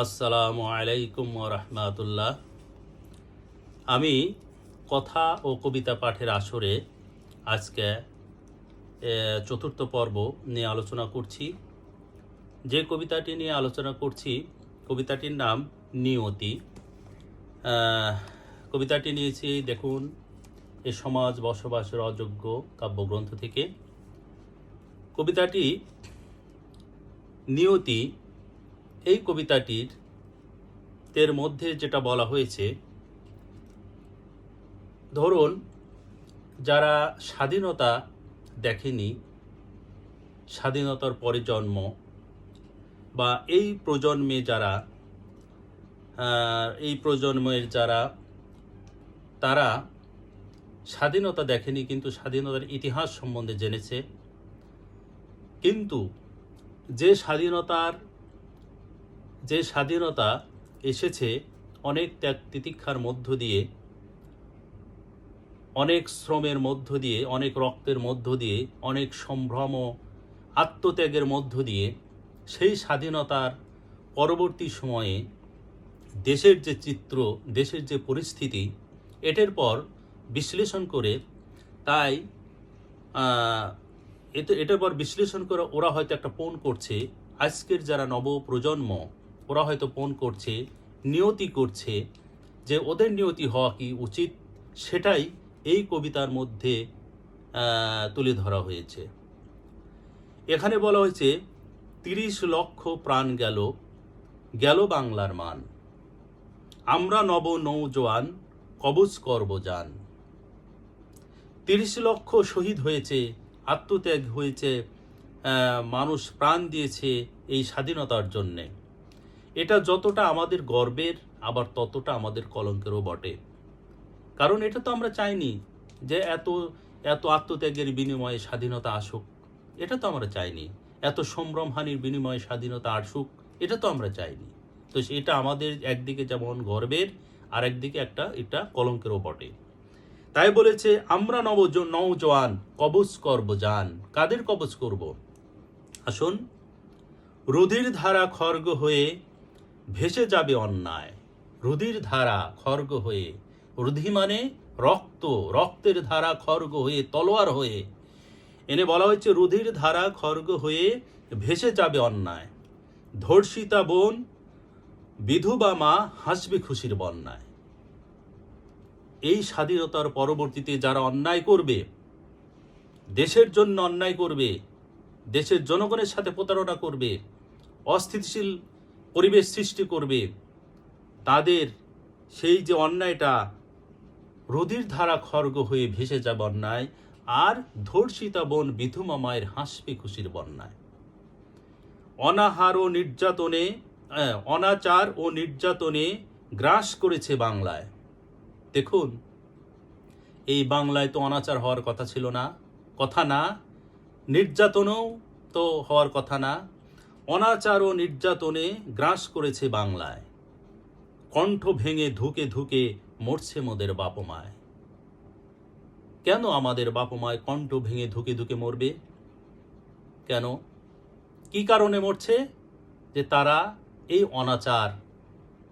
আসসালামু আলাইকুম রাহমাতুল্লাহ। আমি কথা ও কবিতা পাঠের আসরে আজকে চতুর্থ পর্ব নিয়ে আলোচনা করছি। যে কবিতাটি নিয়ে আলোচনা করছি কবিতাটির নাম নিয়তি। কবিতাটি নিয়েছি দেখুন এ সমাজ বসবাসের অযোগ্য কাব্যগ্রন্থ থেকে। কবিতাটি নিয়তি, এই কবিতাটির এর মধ্যে যেটা বলা হয়েছে, ধরুন যারা স্বাধীনতা দেখেনি, স্বাধীনতার পরে জন্ম বা এই প্রজন্মের যারা তারা স্বাধীনতা দেখেনি কিন্তু স্বাধীনতার ইতিহাস সম্বন্ধে জেনেছে, কিন্তু যে স্বাধীনতা এসেছে অনেক ত্যাগ তিতিক্ষার মধ্য দিয়ে, অনেক শ্রমের মধ্য দিয়ে, অনেক রক্তের মধ্য দিয়ে, অনেক সম্ভ্রম আত্মত্যাগের মধ্য দিয়ে, সেই স্বাধীনতার পরবর্তী সময়ে দেশের যে চিত্র, দেশের যে পরিস্থিতি, এটার পর বিশ্লেষণ করে এটার পর বিশ্লেষণ করে ওরা হয়তো একটা পণ করছে, আজকের যারা নবপ্রজন্ম ওরা হয়তো পণ করছে, নিয়তি করছে, যে ওদের নিয়তি হওয়া কি উচিত, সেটাই এই কবিতার মধ্যে তুলে ধরা হয়েছে। এখানে বলা হয়েছে ৩০ লক্ষ প্রাণ গেল বাংলার মান, আমরা নব নৌজওয়ান কবচ করব জান। ৩০ লক্ষ শহীদ হয়েছে, আত্মত্যাগ হয়েছে, মানুষ প্রাণ দিয়েছে এই স্বাধীনতার জন্যে। এটা যতটা আমাদের গর্বের আবার ততটা আমাদের কলঙ্কেরও বটে, কারণ এটা তো আমরা চাইনি যে এত আত্মত্যাগের বিনিময়ে স্বাধীনতা আসুক, এটা তো আমরা চাইনি। এত সম্ভ্রমহানির বিনিময়ে স্বাধীনতা আসুক, এটা তো আমরা চাইনি। তো এটা আমাদের একদিকে যেমন গর্বের, আর একদিকে এটা কলঙ্কেরও বটে। তাই বলেছে আমরা নওজওয়ান কবচ করব জান। কাদের কবচ করব? আসুন, রুধির ধারা খর্গ হয়ে ভেসে যাবে অন্যায়। রুধির ধারা খর্গ হয়ে, রুধি মানে রক্ত, রক্তের ধারা খর্গ হয়ে, তলোয়ার হয়ে এনে বলা হয়েছে রুধির ধারা খর্গ হয়ে ভেসে যাবে অন্যায়। ধর্ষিতা বোন বিধবা মা হাসবে খুশির বন্যায়। এই স্বাধীনতার পরবর্তীতে যারা অন্যায় করবে, দেশের জন্য অন্যায় করবে, দেশের জনগণের সাথে প্রতারণা করবে, অস্থিতিশীল পরিবেশ সৃষ্টি করবে, তাদের সেই যে অন্যায়টা রুধির ধারা খর্গ হয়ে ভেসে যাবে অন্যায়, আর ধর্ষিতা বোন বিধবা মায়ের হাসবে খুশির বন্যায়। অনাচার ও নির্যাতনে গ্রাস করেছে বাংলায়। দেখুন, এই বাংলায় তো অনাচার হওয়ার কথা ছিল না, নির্যাতনও তো হওয়ার কথা না। অনাচার ও নির্যাতনে গ্রাস করেছে বাংলায়, কণ্ঠ ভেঙে ধুকে ধুকে মরছে মোদের বাপমায়। কেন আমাদের বাপমায় কণ্ঠ ভেঙে ধুকে ধুকে মরবে? কেন? কি কারণে মরছে? যে তারা এই অনাচার,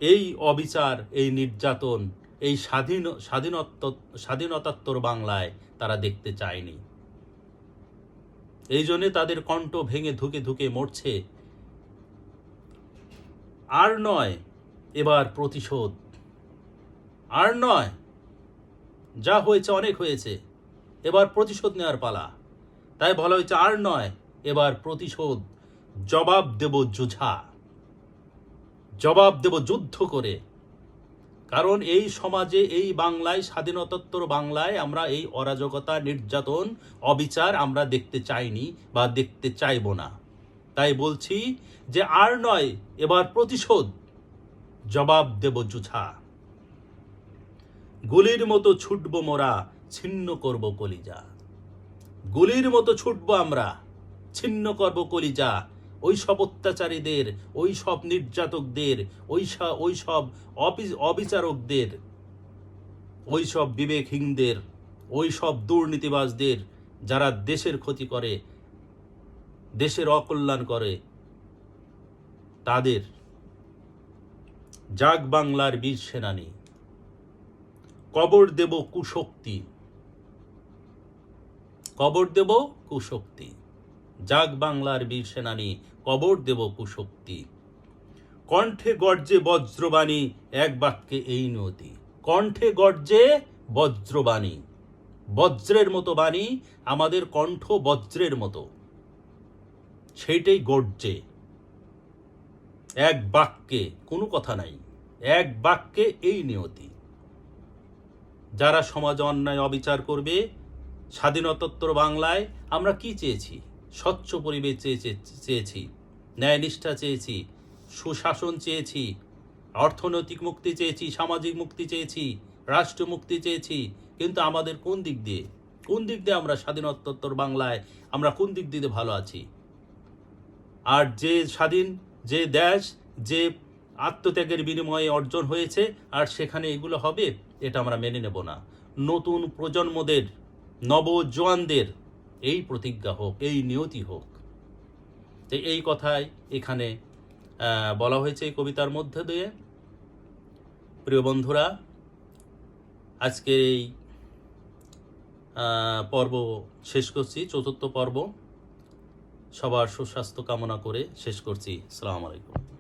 এই অবিচার, এই নির্যাতন, এই স্বাধীনতাত্তর বাংলায় তারা দেখতে চায়নি। এই জন্যে তাদের কণ্ঠ ভেঙে ধুকে ধুকে মরছে। আর নয় এবার প্রতিশোধ, আর নয়, যা হয়েছে অনেক হয়েছে, এবার প্রতিশোধ নেওয়ার পালা। তাই বলা হয়েছে আর নয় এবার প্রতিশোধ, জবাব দেব যুদ্ধ করে। কারণ এই সমাজে, এই বাংলায়, স্বাধীনতোত্তর বাংলায় আমরা এই অরাজকতা, নির্যাতন, অবিচার আমরা দেখতে চাইনি বা দেখতে চাইব না। তাই বলছি যে আর নয় এবার প্রতিশোধ, জবাব দেব যুঝা। গুলির মতো ছুটব মোরা, ছিন্ন করব কলিজা। গুলির মতো ছুটব আমরা, ছিন্ন করব কলিজা। ওই সব অত্যাচারীদের, ওই সব নির্যাতকদের, ওই সব অবিচারকদের, ওই সব বিবেকহীনদের, ওই সব দুর্নীতিবাজদের, যারা দেশের ক্ষতি করে, দেশের অকল্যাণ করে, তাদের জাগ বাংলার বীর সেনানী, কবর দেব কুশক্তি, কবর দেব কুশক্তি। জাগ বাংলার বীর সেনানী, কবর দেব কুশক্তি। কণ্ঠে গর্জে বজ্রবাণী, এক বাক্যে এই নিয়তি। কণ্ঠে গর্জে বজ্রবাণী, বজ্রের মতো বাণী, আমাদের কণ্ঠ বজ্রের মতো, সেইটাই গর্জে। এক বাক্যে, কোনো কথা নাই, এক বাক্যে এই নিয়তি। যারা সমাজে অন্যায় অবিচার করবে, স্বাধীনতোত্তর বাংলায় আমরা কি চেয়েছি? স্বচ্ছ পরিবেশ চেয়েছি, ন্যায়নিষ্ঠা চেয়েছি, সুশাসন চেয়েছি, অর্থনৈতিক মুক্তি চেয়েছি, সামাজিক মুক্তি চেয়েছি, রাষ্ট্র মুক্তি চেয়েছি। কিন্তু আমাদের কোন দিক দিয়ে আমরা স্বাধীনতোত্তর বাংলায় আমরা কোন দিক দিয়ে ভালো আছি? আর যে স্বাধীন, যে দেশ, যে আত্মত্যাগের বিনিময়ে অর্জন হয়েছে, আর সেখানে এগুলো হবে, এটা আমরা মেনে নেব না। নতুন প্রজন্মদের, নবজোয়ানদের এই প্রতিজ্ঞা হোক, এই নিয়তি হোক। তো এই কথাই এখানে বলা হয়েছে এই কবিতার মধ্যে দিয়ে। প্রিয় বন্ধুরা, আজকের এই পর্ব শেষ করছি, চতুর্থ পর্ব। সবার সুস্বাস্থ্য কামনা করে শেষ করছি। আসসালামু আলাইকুম।